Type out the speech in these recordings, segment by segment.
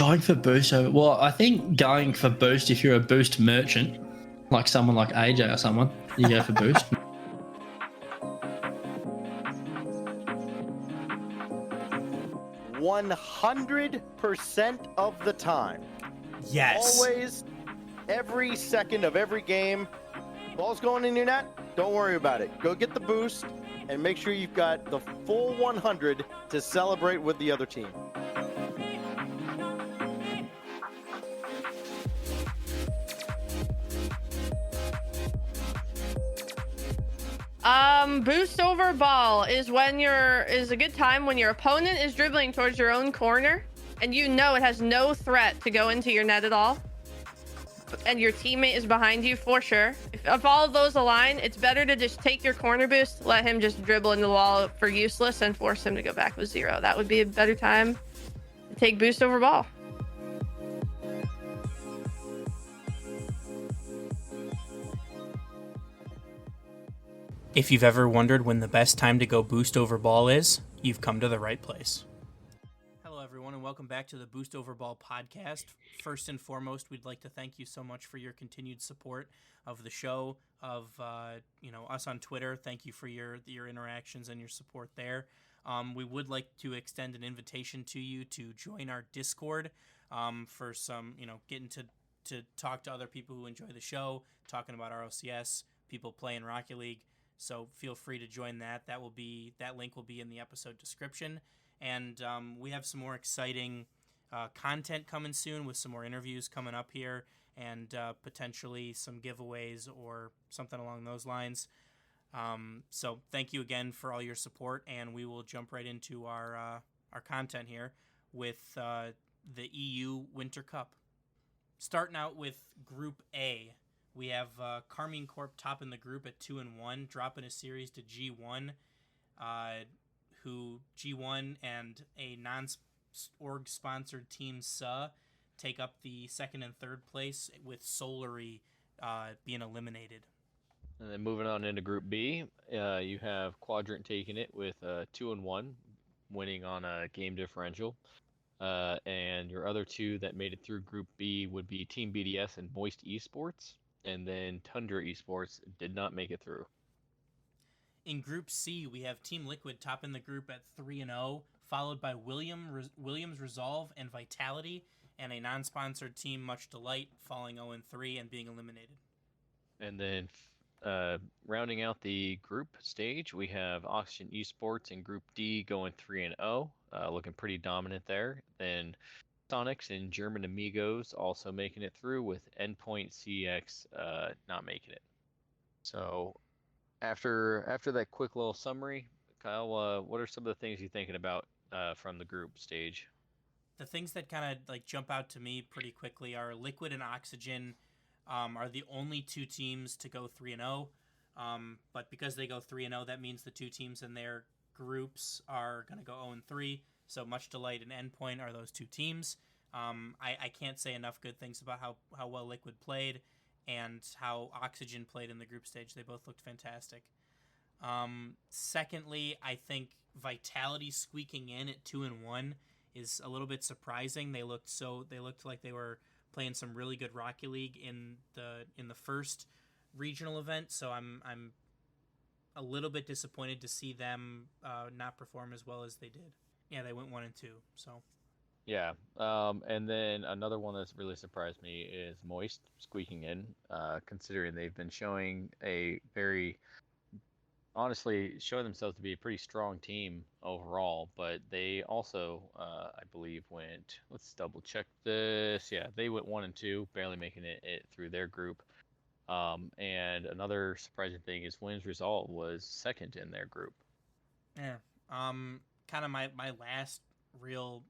Going for boost over. Well, I think going for boost if you're a boost merchant, like someone like AJ or someone, you go for boost. 100% of the time. Yes. Always, every second of every game. Ball's going in your net, don't worry about it. Go get the boost and make sure you've got the full 100 to celebrate with the other team. Boost over ball is a good time when your opponent is dribbling towards your own corner and you know it has no threat to go into your net at all. And your teammate is behind you for sure. If all of those align, it's better to just take your corner boost, let him just dribble into the wall for useless and force him to go back with 0. That would be a better time to take boost over ball. If you've ever wondered when the best time to go boost over ball is, you've come to the right place. Hello, everyone, and welcome back to the Boost Over Ball podcast. First and foremost, we'd like to thank you so much for your continued support of the show, of us on Twitter. Thank you for your interactions and your support there. We would like to extend an invitation to you to join our Discord for some, getting to talk to other people who enjoy the show, talking about ROCS, people playing Rocket League. So feel free to join that. That link will be in the episode description. And we have some more exciting content coming soon with some more interviews coming up here and potentially some giveaways or something along those lines. So thank you again for all your support, and we will jump right into our content here with the EU Winter Cup. Starting out with Group A. We have Karmine Corp topping the group at 2-1, dropping a series to G1, who G1 and a non-org sponsored team SA take up the second and third place, with Solary being eliminated. And then moving on into Group B, you have Quadrant taking it with 2-1, winning on a game differential. And your other two that made it through Group B would be Team BDS and Moist Esports. And then Tundra Esports did not make it through. In Group C, we have Team Liquid topping the group at 3-0, followed by Williams Resolve and Vitality, and a non-sponsored team, Much Delight, falling 0-3 and being eliminated. And then rounding out the group stage, we have Oxygen Esports in Group D going 3-0, looking pretty dominant there. Then Sonics and German Amigos also making it through, with Endpoint CX not making it. So after that quick little summary, Kyle, what are some of the things you're thinking about from the group stage? The things that kind of jump out to me pretty quickly are Liquid and Oxygen are the only two teams to go 3-0. But because they go 3-0, that means the two teams in their groups are going to go 0-3. So Much Delight and Endpoint are those two teams. I can't say enough good things about how well Liquid played and how Oxygen played in the group stage. They both looked fantastic. Secondly, I think Vitality squeaking in at 2-1 is a little bit surprising. They looked like they were playing some really good Rocket League in the first regional event. So I'm a little bit disappointed to see them not perform as well as they did. Yeah, they went 1-2. So. Yeah, and then another one that's really surprised me is Moist squeaking in, considering they've been showing showing themselves to be a pretty strong team overall, but they also, I believe, let's double check this. Yeah, they went 1-2, barely making it through their group. And another surprising thing is Williams Resolve was second in their group. Yeah, kind of my last real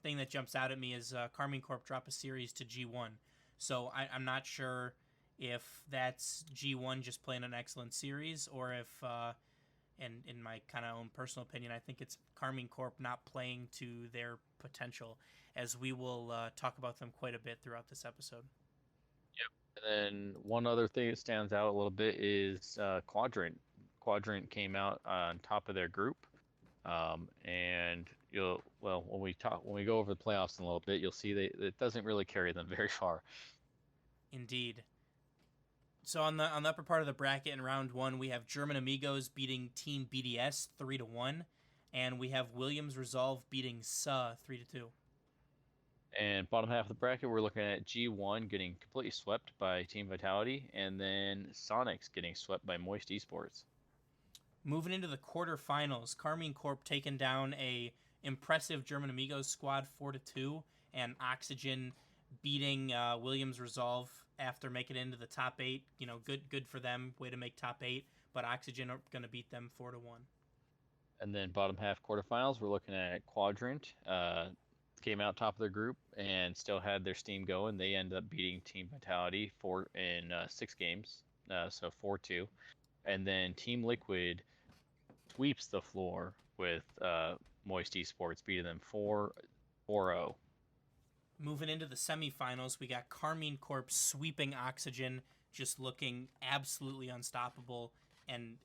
thing that jumps out at me is Karmine Corp drop a series to G1. So I'm not sure if that's G1 just playing an excellent series, or if, and in my kind of own personal opinion, I think it's Karmine Corp not playing to their potential, as we will talk about them quite a bit throughout this episode. Yep. And then one other thing that stands out a little bit is Quadrant. Quadrant came out on top of their group. And when we go over the playoffs in a little bit, you'll see that it doesn't really carry them very far. Indeed. So on the upper part of the bracket in round 1, we have German Amigos beating Team BDS 3-1, and we have Williams Resolve beating SA 3-2. And bottom half of the bracket, we're looking at G1 getting completely swept by Team Vitality, and then Sonics getting swept by Moist Esports. Moving into the quarterfinals, Karmine Corp taking down a impressive German Amigos squad 4-2, and Oxygen beating Williams Resolve after making it into the top 8. You know, good for them. Way to make top 8. But Oxygen are going to beat them 4-1. And then bottom half quarterfinals, we're looking at Quadrant. Came out top of their group and still had their steam going. They ended up beating Team Vitality in 6 games, so 4-2. And then Team Liquid sweeps the floor with Moist Esports, beating them 4-0. Moving into the semifinals, we got Karmine Corp sweeping Oxygen, just looking absolutely unstoppable, and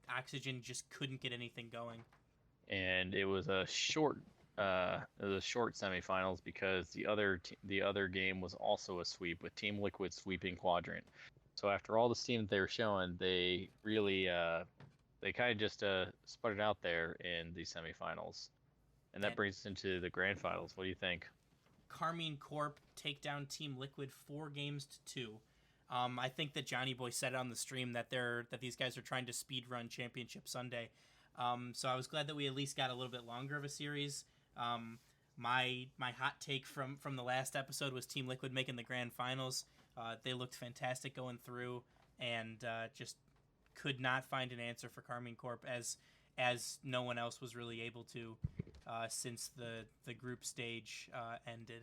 Oxygen just couldn't get anything going. And it was a short semifinals because the other game was also a sweep with Team Liquid sweeping Quadrant. So after all the steam that they were showing, they really they kind of just sputtered out there in the semifinals, and that brings us into the grand finals. What do you think? Karmine Corp take down Team Liquid 4-2. I think that Johnny Boy said on the stream that these guys are trying to speed run Championship Sunday. So I was glad that we at least got a little bit longer of a series. My hot take from the last episode was Team Liquid making the grand finals. They looked fantastic going through, and just could not find an answer for Karmine Corp as no one else was really able to since the group stage ended.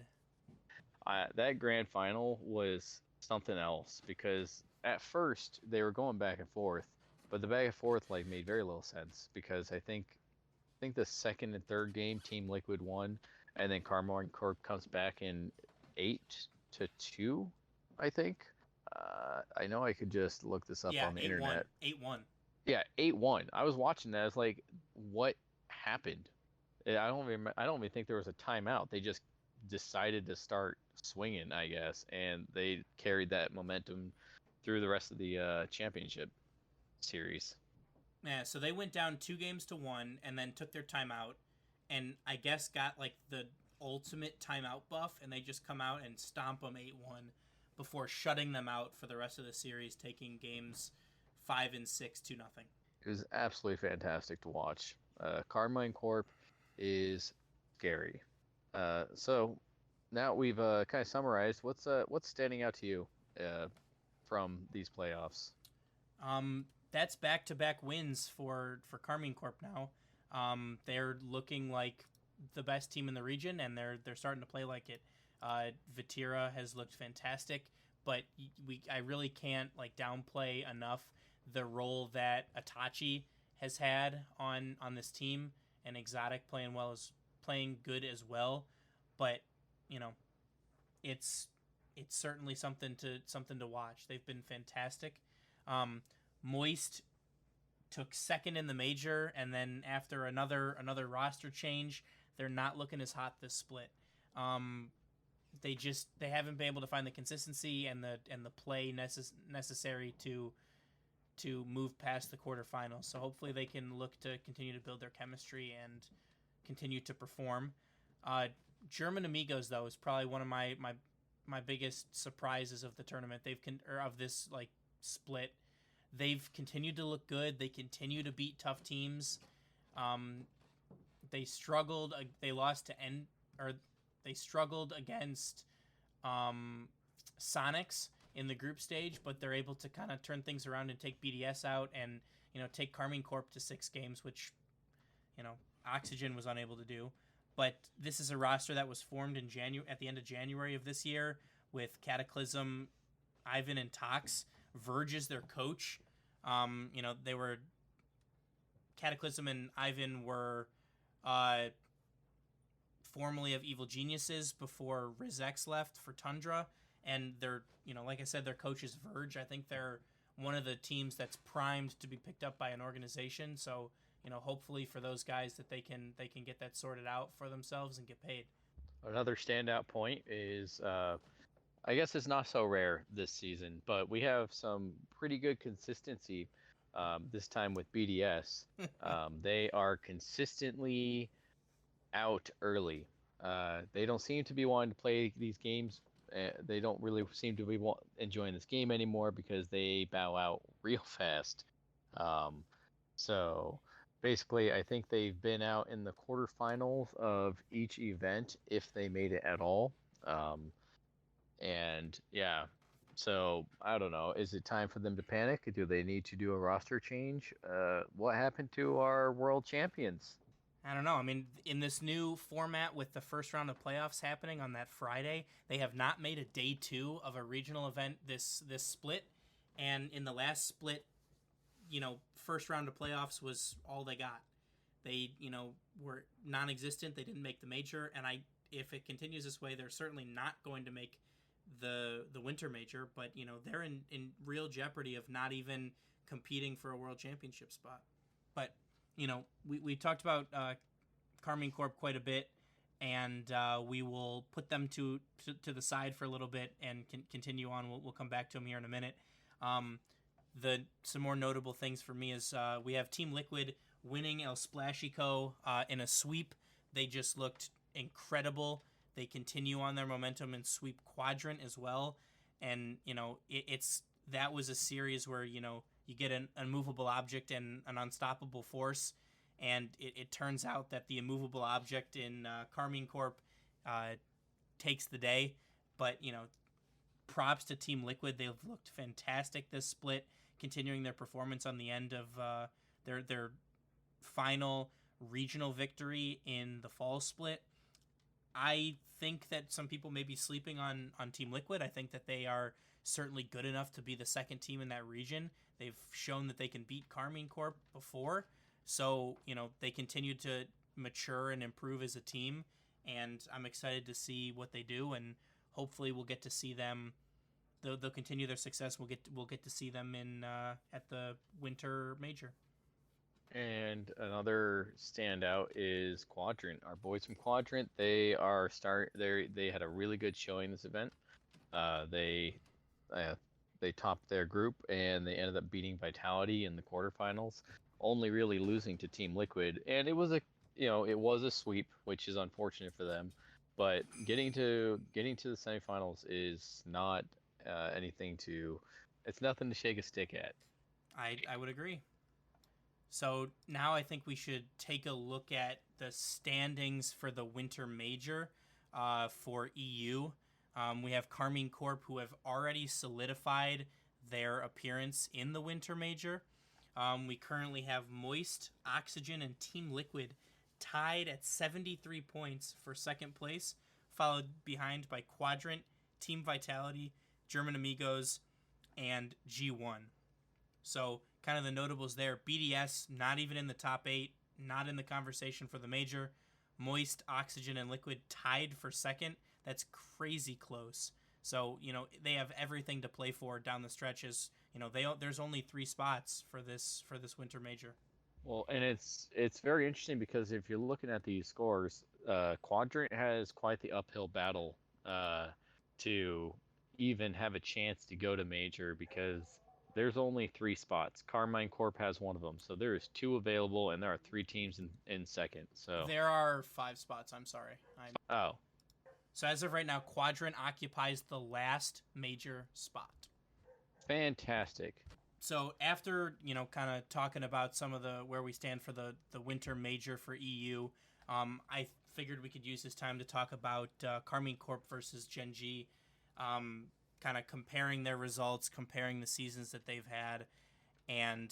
That grand final was something else because at first they were going back and forth, but the back and forth made very little sense because I think the second and third game Team Liquid won, and then Karmine Corp comes back in 8-2, I think. I know I could just look this up on the internet. 8-1. Yeah, 8-1. I was watching that. I was like, what happened? I don't even think there was a timeout. They just decided to start swinging, I guess, and they carried that momentum through the rest of the championship series. Yeah, so they went down 2-1 and then took their timeout, and I guess got the ultimate timeout buff, and they just come out and stomp them 8-1 before shutting them out for the rest of the series, taking games 5 and 6 2-0. It was absolutely fantastic to watch. Karmine Corp is scary. So now we've kind of summarized what's standing out to you from these playoffs. That's back-to-back wins for Karmine Corp now. They're looking like the best team in the region, and they're starting to play like it. Vatira has looked fantastic, but I really can't downplay enough the role that Itachi has had on this team, and Exotic playing good as well. But it's certainly something to watch. They've been fantastic. Moist took second in the major, and then after another roster change, they're not looking as hot this split. They haven't been able to find the consistency and the play necessary to move past the quarterfinals. So hopefully they can look to continue to build their chemistry and continue to perform. German Amigos, though, is probably one of my biggest surprises of the tournament. Of this split. They've continued to look good. They continue to beat tough teams. They struggled. They struggled against Sonics in the group stage, but they're able to kind of turn things around and take BDS out, and take Karmine Corp to 6 games, which Oxygen was unable to do. But this is a roster that was formed in at the end of January of this year with Cataclysm, Ivan, and Tox. Verge is their coach. They were Cataclysm and Ivan were formerly of Evil Geniuses before RizX left for Tundra, and they're like I said, their coach is Verge. I think they're one of the teams that's primed to be picked up by an organization. So hopefully for those guys that they can get that sorted out for themselves and get paid. Another standout point is, I guess it's not so rare this season, but we have some pretty good consistency this time with BDS. They are consistently out early. They don't seem to be wanting to play these games. They don't really seem to be enjoying this game anymore because they bow out real fast. So basically, I think they've been out in the quarterfinals of each event if they made it at all. And yeah, so I don't know. Is it time for them to panic? Do they need to do a roster change? What happened to our world champions? I don't know. I mean, in this new format with the first round of playoffs happening on that Friday, they have not made a day 2 of a regional event this split. And in the last split, first round of playoffs was all they got. They, were non-existent. They didn't make the major. And if it continues this way, they're certainly not going to make the winter major. But, they're in real jeopardy of not even competing for a world championship spot. But we talked about Karmine Corp quite a bit, and we will put them to the side for a little bit and continue on. We'll come back to them here in a minute. Some more notable things for me is we have Team Liquid winning El Splashico in a sweep. They just looked incredible. They continue on their momentum in sweep quadrant as well, and that was a series where you get an immovable object and an unstoppable force, and it turns out that the immovable object in Karmine Corp takes the day. But, props to Team Liquid. They've looked fantastic this split, continuing their performance on the end of their final regional victory in the fall split. I think that some people may be sleeping on Team Liquid. I think that they are certainly good enough to be the second team in that region. They've shown that they can beat Karmine Corp before. So, they continue to mature and improve as a team. And I'm excited to see what they do. And hopefully we'll get to see them. They'll continue their success. We'll get to see them at the winter major. And another standout is Quadrant. Our boys from Quadrant, they had a really good showing this event. They topped their group and they ended up beating Vitality in the quarterfinals, only really losing to Team Liquid. And it was a sweep, which is unfortunate for them. But getting to the semifinals is not it's nothing to shake a stick at. I would agree. So now I think we should take a look at the standings for the winter major for EU. We have Karmine Corp, who have already solidified their appearance in the winter major. We currently have Moist, Oxygen, and Team Liquid tied at 73 points for second place, followed behind by Quadrant, Team Vitality, German Amigos, and G1. So kind of the notables there. BDS, not even in the top 8, not in the conversation for the major. Moist, Oxygen, and Liquid tied for second. That's crazy close. So, they have everything to play for down the stretches. There's only 3 spots for this winter major. Well, and it's very interesting because if you're looking at these scores, Quadrant has quite the uphill battle to even have a chance to go to major because there's only 3 spots. Karmine Corp has one of them, so there is 2 available, and there are 3 teams in second. So there are 5 spots. I'm sorry. Oh. So as of right now, Quadrant occupies the last major spot. Fantastic. So after kind of talking about some of where we stand for the winter major for EU, I figured we could use this time to talk about Karmine Corp versus Gen G. Kind of comparing their results, comparing the seasons that they've had, and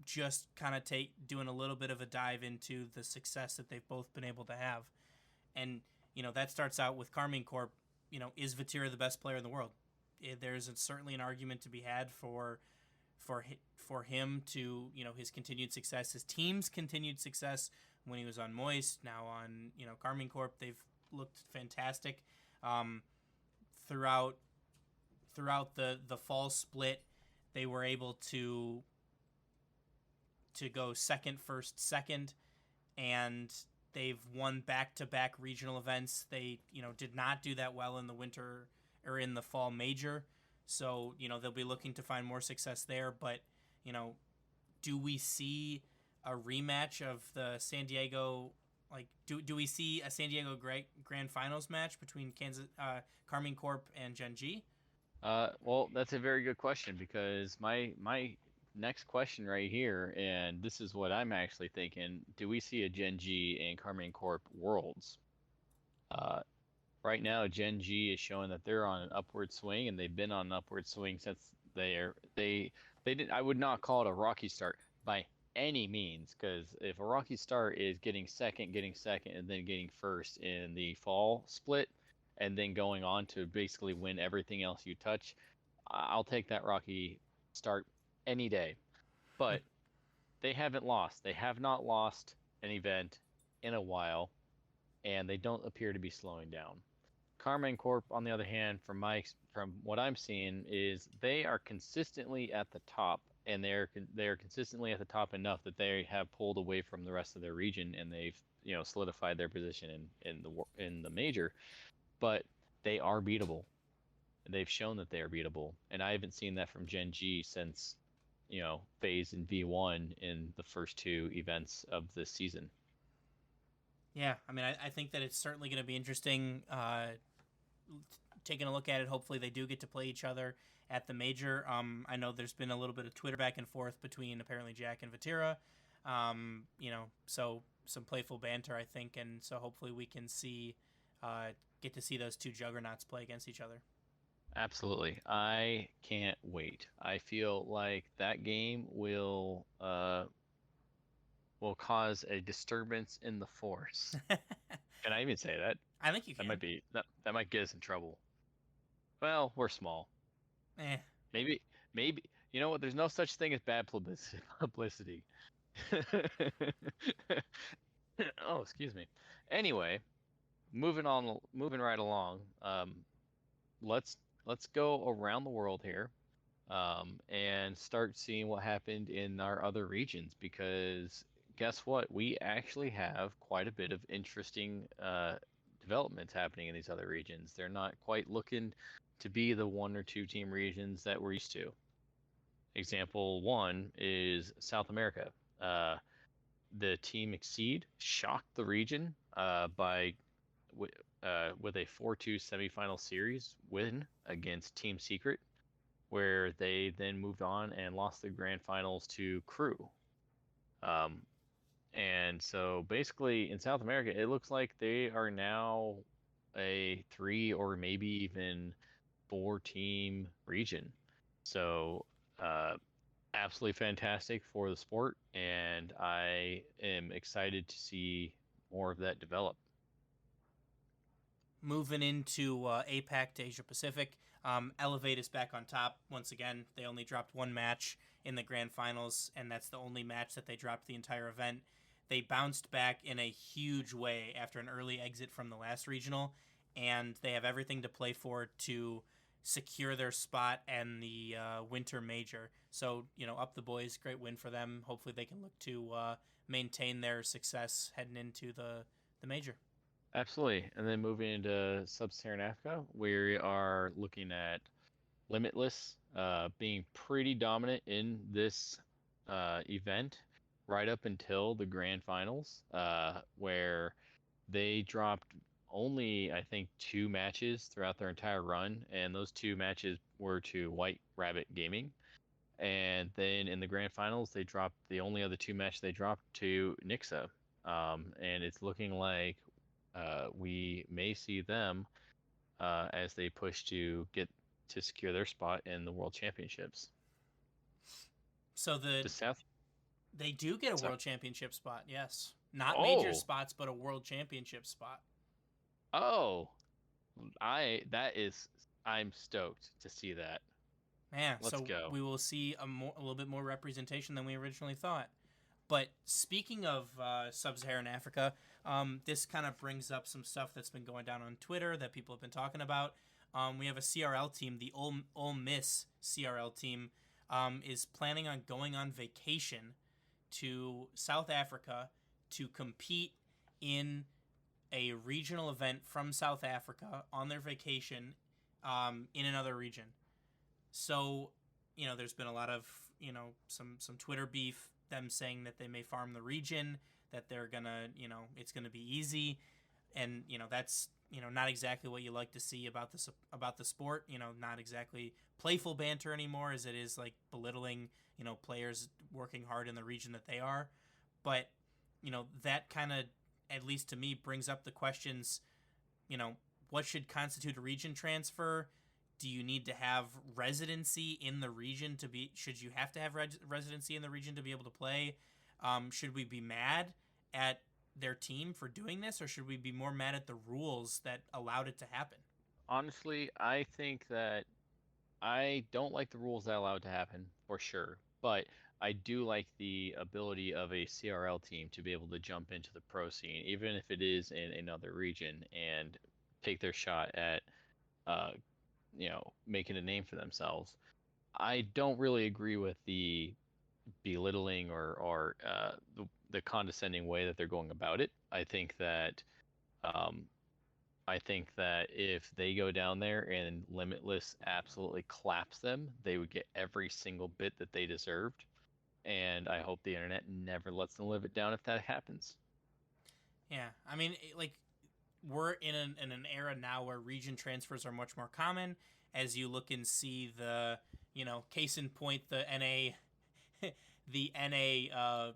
just kind of doing a little bit of a dive into the success that they've both been able to have. And, that starts out with Karmine Corp. Is Vatira the best player in the world? There's certainly an argument to be had for him to, his continued success, his team's continued success when he was on Moist, now on, Karmine Corp. They've looked fantastic. Throughout the fall split, they were able to to go second, first, second, and they've won back-to-back regional events. They, did not do that well in the winter or in the fall major. So, they'll be looking to find more success there. But, do we see a rematch of the San Diego? Like, do we see a San Diego Grand Finals match between Karmine Corp and Gen G? Well, that's a very good question, because my next question right here, and this is what I'm actually thinking: do we see a Gen G and Karmine Corp Worlds? Right now, Gen G is showing that they're on an upward swing, and they've been on an upward swing since they didn't. I would not call it a rocky start by any means, because if a rocky start is getting second, and then getting first in the fall split, and then going on to basically win everything else you touch, I'll take that rocky start any day. But they haven't lost. They have not lost an event in a while, and they don't appear to be slowing down. Karmine Corp, on the other hand, from what I'm seeing, is they are consistently at the top, and they're consistently at the top enough that they have pulled away from the rest of their region, and they've solidified their position in the major. But they are beatable. They've shown that they are beatable, and I haven't seen that from Gen G since FaZe and V1 in the first two events of this season. Yeah, I mean, I think that it's certainly going to be interesting taking a look at it. Hopefully they do get to play each other at the major. I know there's been a little bit of Twitter back and forth between apparently Jack and Vatira. So some playful banter, I think, and so hopefully we can get to see those two juggernauts play against each other. Absolutely. I can't wait. I feel like that game will cause a disturbance in the force. Can I even say that? I think you can. That might get us in trouble. Well, we're small. Maybe you know what? There's no such thing as bad publicity. Oh, excuse me. Anyway, moving right along. Let's go around the world here, and start seeing what happened in our other regions, because guess what? We actually have quite a bit of interesting developments happening in these other regions. They're not quite looking to be the 1 or 2 team regions that we're used to. Example 1 is South America. The team Exceed shocked the region with a 4-2 semifinal series win against Team Secret, where they then moved on and lost the grand finals to Crew. And so basically in South America, it looks like they are now a 3 or maybe even 4 team region. So absolutely fantastic for the sport, and I am excited to see more of that develop. Moving into APAC to Asia Pacific, Elevate is back on top once again. They only dropped one match in the grand finals, and that's the only match that they dropped the entire event. They bounced back in a huge way after an early exit from the last regional, and they have everything to play for to secure their spot and the winter major. So, up the boys, great win for them. Hopefully they can look to maintain their success heading into the major. Absolutely. And then moving into Sub-Saharan Africa, we are looking at Limitless being pretty dominant in this event right up until the grand finals, where they dropped only, I think, 2 matches throughout their entire run, and those 2 matches were to White Rabbit Gaming. And then in the grand finals, the only other 2 matches they dropped to Nixa. And it's looking like we may see them as they push to get to secure their spot in the World Championships. So they do get a World Championship spot, yes. Not major spots, but a World Championship spot. Oh, I'm stoked to see that. Man, Let's go. We will see a little bit more representation than we originally thought. But speaking of Sub-Saharan Africa, this kind of brings up some stuff that's been going down on Twitter that people have been talking about. We have a CRL team, the Ole Miss CRL team, is planning on going on vacation to South Africa to compete in a regional event from South Africa on their vacation in another region. So, there's been a lot of, some Twitter beef, them saying that they may farm the region, that they're going to, it's going to be easy. And, that's, not exactly what you like to see about the sport, not exactly playful banter anymore as it is like belittling, players working hard in the region that they are. But, that kind of, at least to me, brings up the questions, what should constitute a region transfer? Do you need to have residency in the region should you have to have residency in the region to be able to play? Should we be mad at their team for doing this, or should we be more mad at the rules that allowed it to happen? Honestly, I think that I don't like the rules that allow it to happen for sure, but I do like the ability of a CRL team to be able to jump into the pro scene, even if it is in another region, and take their shot at making a name for themselves. I don't really agree with the belittling or the condescending way that they're going about it. Um, I think that if they go down there and Limitless absolutely claps them, they would get every single bit that they deserved. And I hope the internet never lets them live it down if that happens. Yeah, I mean, we're in an era now where region transfers are much more common. As you look and see the, case in point, the the NA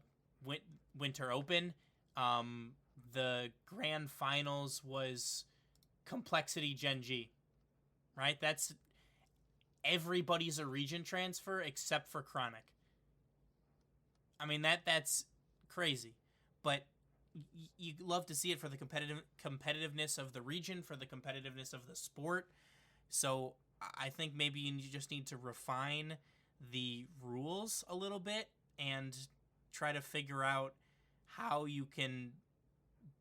Winter Open, the grand finals was Complexity Gen G, right? That's everybody's a region transfer except for Chronic. I mean, that's crazy, but you love to see it for the competitiveness of the region, for the competitiveness of the sport. So I think maybe you just need to refine the rules a little bit and try to figure out how you can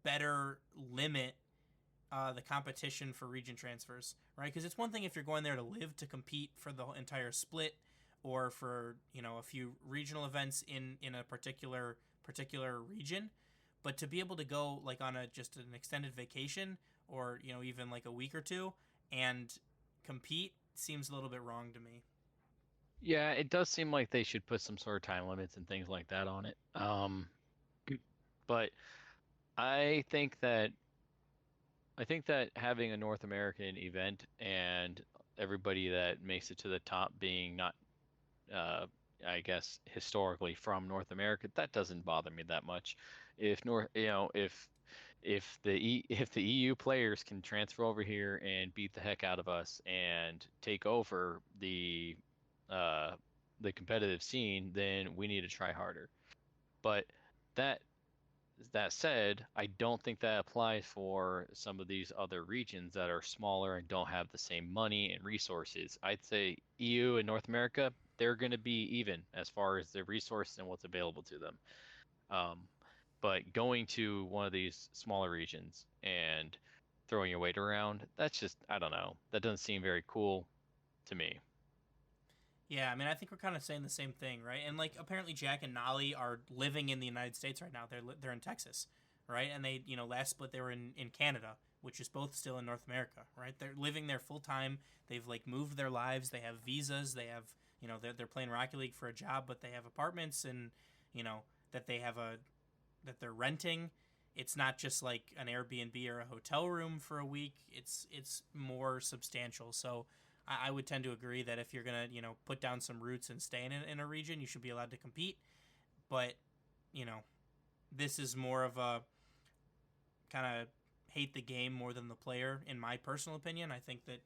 better limit the competition for region transfers, right? Because it's one thing if you're going there to live, to compete for the entire split, or for a few regional events in a particular region. But to be able to go like on just an extended vacation, or even like a week or two, and compete seems a little bit wrong to me. Yeah, it does seem like they should put some sort of time limits and things like that on it. But I think that having a North American event and everybody that makes it to the top being not, I guess, historically from North America, that doesn't bother me that much. If if the EU players can transfer over here and beat the heck out of us and take over the competitive scene, then we need to try harder. But that that said, I don't think that applies for some of these other regions that are smaller and don't have the same money and resources. I'd say EU and North America, they're going to be even as far as the resources and what's available to them. But going to one of these smaller regions and throwing your weight around, that's just, I don't know. That doesn't seem very cool to me. Yeah, I mean, I think we're kind of saying the same thing, right? And like, apparently, Jack and Nolly are living in the United States right now. They're in Texas, right? And they, last split they were in Canada, which is both still in North America, right? They're living there full time. They've like moved their lives. They have visas. They have, they're playing Rocket League for a job, but they have apartments, and that that they're renting. It's not just like an Airbnb or a hotel room for a week. It's more substantial. So I would tend to agree that if you're gonna put down some roots and stay in a region, you should be allowed to compete. But this is more of a kind of hate the game more than the player, in my personal opinion. I think that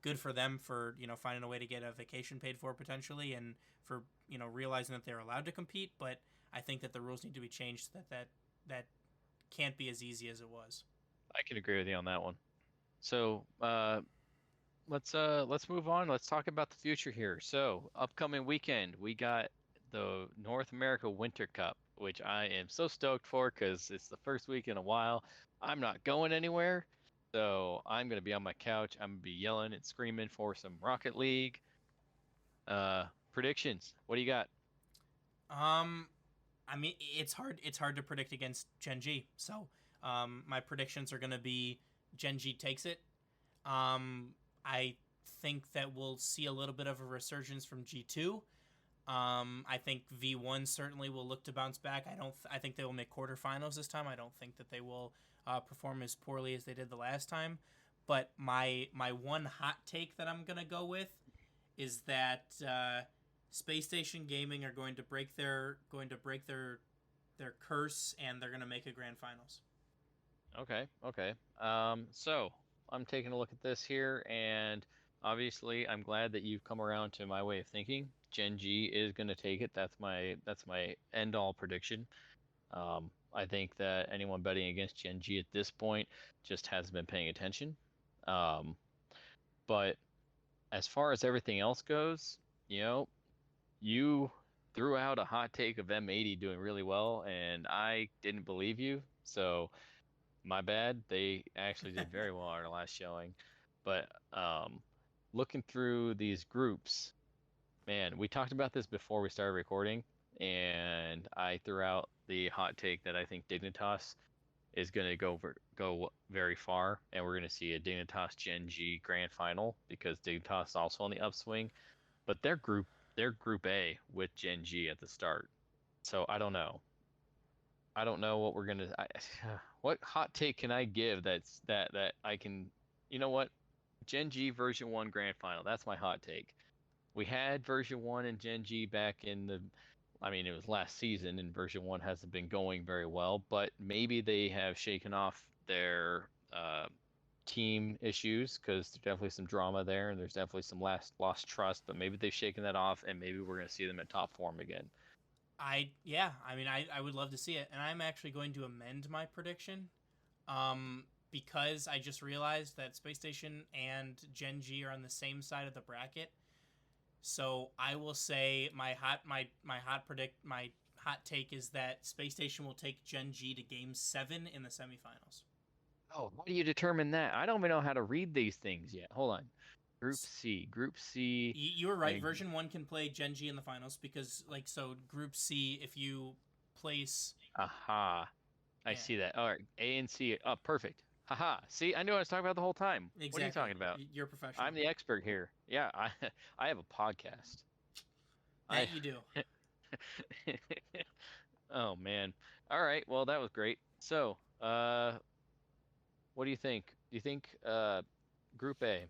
good for them for finding a way to get a vacation paid for potentially, and for realizing that they're allowed to compete. But I think that the rules need to be changed so that can't be as easy as it was. I can agree with you on that one. So let's move on. Let's talk about the future here. So upcoming weekend, we got the North America Winter Cup, which I am so stoked for because it's the first week in a while. I'm not going anywhere, so I'm gonna be on my couch. I'm gonna be yelling and screaming for some Rocket League. Predictions. What do you got? I mean, it's hard to predict against Gen G. So my predictions are going to be Gen G takes it. I think that we'll see a little bit of a resurgence from G2. I think V1 certainly will look to bounce back. I think they will make quarterfinals this time. I don't think that they will perform as poorly as they did the last time. But my one hot take that I'm gonna go with is that Space Station Gaming are going to break their curse, and they're gonna make a grand finals. Okay. So I'm taking a look at this here, and obviously I'm glad that you've come around to my way of thinking. Gen G is going to take it. That's my end all prediction. I think that anyone betting against Gen G at this point just hasn't been paying attention. But as far as everything else goes, you threw out a hot take of M80 doing really well, and I didn't believe you. So my bad. They actually did very well on our last showing. But looking through these groups, man, we talked about this before we started recording, and I threw out the hot take that I think Dignitas is going to go very far, and we're going to see a Dignitas Gen G grand final because Dignitas is also on the upswing, but they're group A with Gen G at the start. So I don't know. I don't know what we're gonna. What hot take can I give that I can? You know what? Gen G version 1 grand final. That's my hot take. We had version 1 and Gen G back in it was last season, and version 1 hasn't been going very well, but maybe they have shaken off their team issues because there's definitely some drama there, and there's definitely some lost trust, but maybe they've shaken that off, and maybe we're going to see them at top form again. I would love to see it, and I'm actually going to amend my prediction. Because I just realized that Space Station and Gen G are on the same side of the bracket. So I will say my hot take is that Space Station will take Gen G to Game 7 in the semifinals. Oh, how do you determine that? I don't even know how to read these things yet. Hold on. Group C. You were right. Version 1 can play Gen G in the finals because, Group C, if you place... Aha. I see that. All right. A and C. Oh, perfect. Haha. See, I knew what I was talking about the whole time. Exactly. What are you talking about? You're a professional. I'm the expert here. Yeah, I have a podcast. You do. Oh, man. All right. Well, that was great. So, what do you think? Do you think Group A?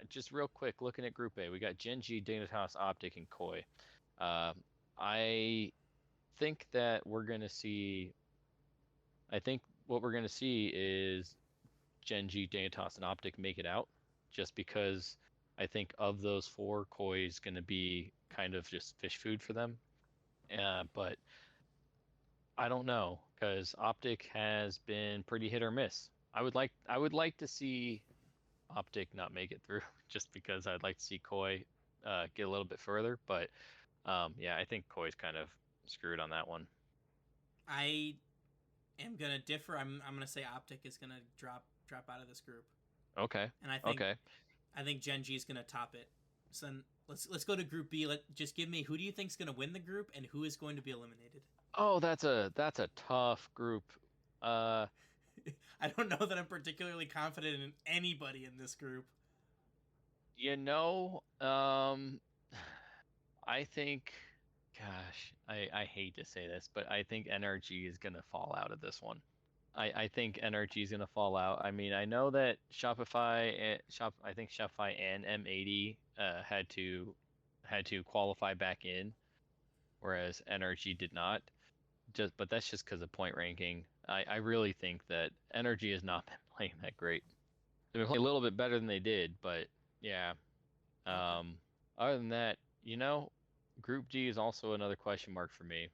Just real quick, looking at Group A, we got Gen G, Dignitas, Optic, and Koi. I think that we're going to see... I think what we're going to see is Gen G, Dignitas, and Optic make it out, just because I think of those 4, Koi is going to be kind of just fish food for them. But I don't know, because Optic has been pretty hit or miss. I would like to see Optic not make it through, just because I'd like to see Koi get a little bit further. But I think Koi's kind of screwed on that one. I am gonna differ. I'm gonna say Optic is gonna drop out of this group. Okay. And I think Gen G is gonna top it. So then let's go to Group B. Just give me, who do you think is gonna win the group and who is going to be eliminated? Oh, that's a tough group. I don't know that I'm particularly confident in anybody in this group. I think, gosh, I hate to say this, but I think NRG is going to fall out of this one. I think NRG is going to fall out. I mean, I know that I think Shopify and M80 had to qualify back in, whereas NRG did not. But that's just because of point ranking. I really think that NRG has not been playing that great. They've been playing a little bit better than they did, but yeah. Other than that, Group D is also another question mark for me.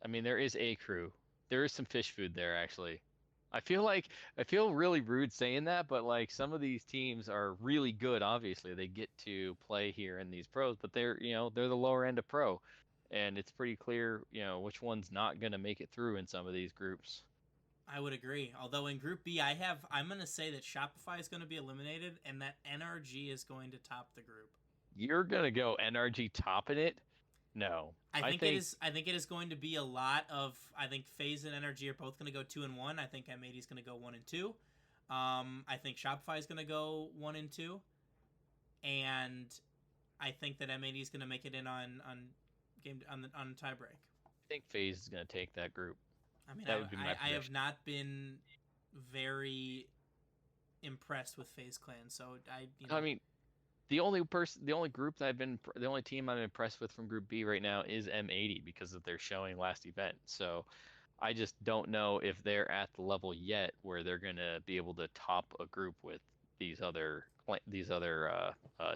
I mean, there is a crew. There is some fish food there, actually. I feel really rude saying that, but some of these teams are really good. Obviously, they get to play here in these pros, but they're the lower end of pro, and it's pretty clear which one's not going to make it through in some of these groups. I would agree. Although in Group B, I'm going to say that Shopify is going to be eliminated and that NRG is going to top the group. You're going to go NRG topping it? No. I think it is. I think it is going to be a lot of. I think FaZe and Energy are both going to go 2-1. I think M80 is going to go 1-2. I think Shopify is going to go 1-2, and I think that M80 is going to make it in on tie break. I think FaZe is going to take that group. I mean, That would be my I have not been very impressed with FaZe Clan, so I mean, the only team I'm impressed with from Group B right now is M80 because of their showing last event. So I just don't know if they're at the level yet where they're gonna be able to top a group with these other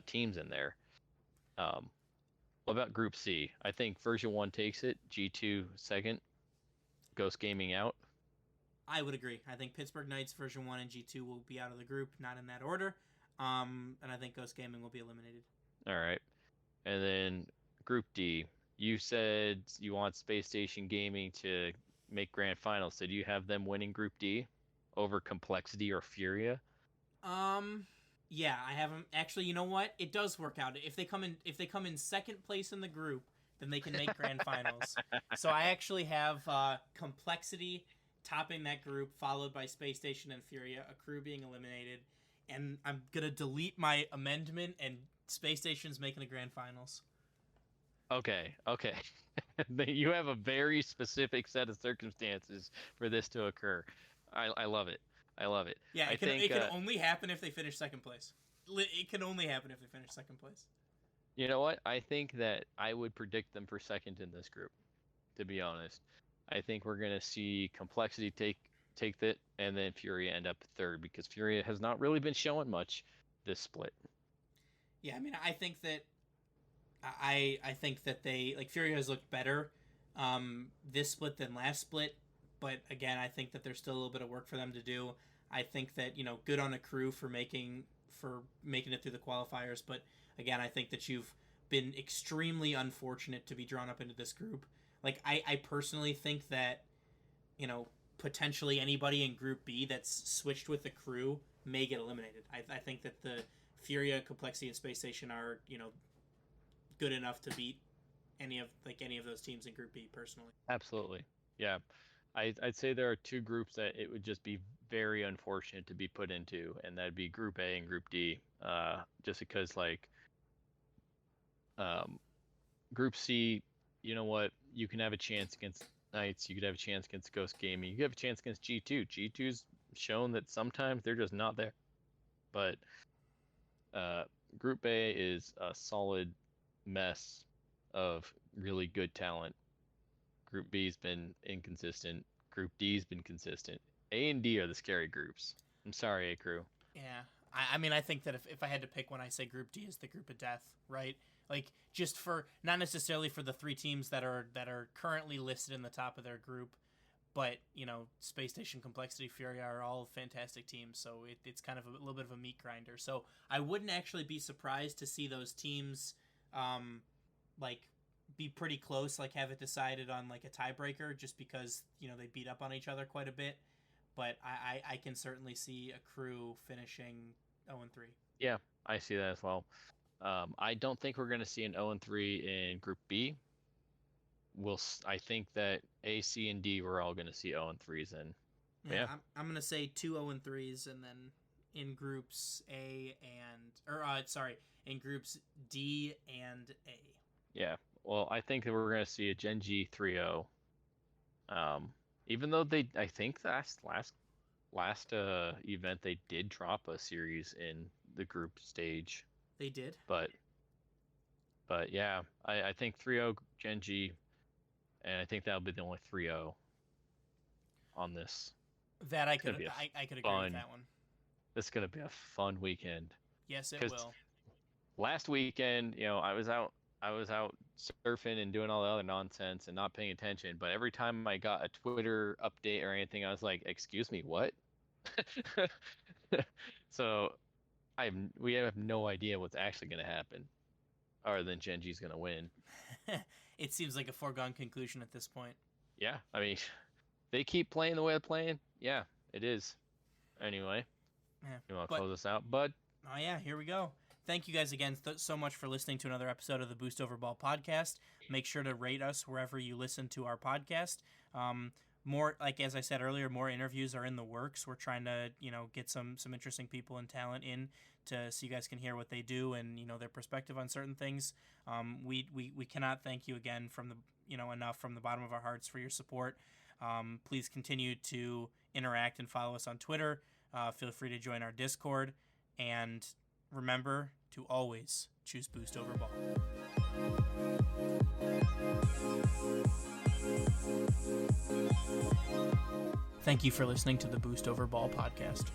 teams in there. What about Group C? I think Version 1 takes it, G2 second, Ghost Gaming out. I would agree. I think Pittsburgh Knights Version 1 and G2 will be out of the group, not in that order. And I think Ghost Gaming will be eliminated. All right. And then Group D, you said you want Space Station Gaming to make grand finals. So do you have them winning Group D over Complexity or Furia? Yeah, I have them. Actually, you know what? It does work out. If they come in second place in the group, then they can make grand finals. So I actually have Complexity topping that group, followed by Space Station and Furia, a crew being eliminated. And I'm gonna delete my amendment, and Space Station's making a grand finals. Okay. You have a very specific set of circumstances for this to occur. I love it. Yeah, it can only happen if they finish second place. It can only happen if they finish second place. You know what? I think that I would predict them for second in this group, to be honest. I think we're going to see Complexity take that, and then Furia end up third, because Furia has not really been showing much this split. Yeah, I mean, I think that they, like, Furia has looked better this split than last split, but again, I think that there's still a little bit of work for them to do. I think that, good on a crew for making it through the qualifiers, but again, I think that you've been extremely unfortunate to be drawn up into this group. Like, I personally think that, potentially anybody in Group B that's switched with the crew may get eliminated. I think that the Furia, Complexity, and Space Station are, good enough to beat any of those teams in Group B, personally. Absolutely. Yeah. I'd say there are two groups that it would just be very unfortunate to be put into, and that'd be Group A and Group D. Just because, Group C, you know what? You can have a chance against Knights. You could have a chance against Ghost Gaming. You could have a chance against G2. G2's shown that sometimes they're just not there. But Group A is a solid mess of really good talent. Group B's been inconsistent. Group D's been consistent. A and D are the scary groups. I'm sorry, A crew. Yeah. I mean, I think that if I had to pick one, I say Group D is the group of death, right? Like, just for, not necessarily for the three teams that are currently listed in the top of their group, but, Space Station, Complexity, Furia are all fantastic teams, so it's kind of a little bit of a meat grinder. So I wouldn't actually be surprised to see those teams, be pretty close, have it decided on, a tiebreaker, just because, they beat up on each other quite a bit. But I can certainly see a crew finishing 0-3. Yeah, I see that as well. I don't think we're going to see an 0-3 in Group B. I think that A, C, and D, we're all going to see 0-3s in. Yeah. I'm going to say 2 0-3s, and then in groups in groups D and A. Yeah. Well, I think that we're going to see a Gen G 3-0. Even though I think last event they did drop a series in the group stage. They did. But yeah, I think 3-0 Gen G, and I think that'll be the only 3-0 on this. That I could agree with that one. It's gonna be a fun weekend. Yes, it will. Last weekend, I was out surfing and doing all the other nonsense and not paying attention, but every time I got a Twitter update or anything, I was like, excuse me, what? So we have no idea what's actually going to happen, other than Gen G's going to win. It seems like a foregone conclusion at this point. Yeah, I mean, they keep playing the way they're playing. Yeah, it is. Anyway, you want to close us out, bud? Oh yeah, here we go. thank you guys again so much for listening to another episode of the Boost Over Ball podcast. Make sure to rate us wherever you listen to our podcast. More, like as I said earlier, more interviews are in the works. We're trying to, get some interesting people and talent in so you guys can hear what they do and, their perspective on certain things. We cannot thank you again enough from the bottom of our hearts for your support. Please continue to interact and follow us on Twitter. Feel free to join our Discord, and remember to always choose Boost over Ball. Thank you for listening to the Boost Over Ball podcast.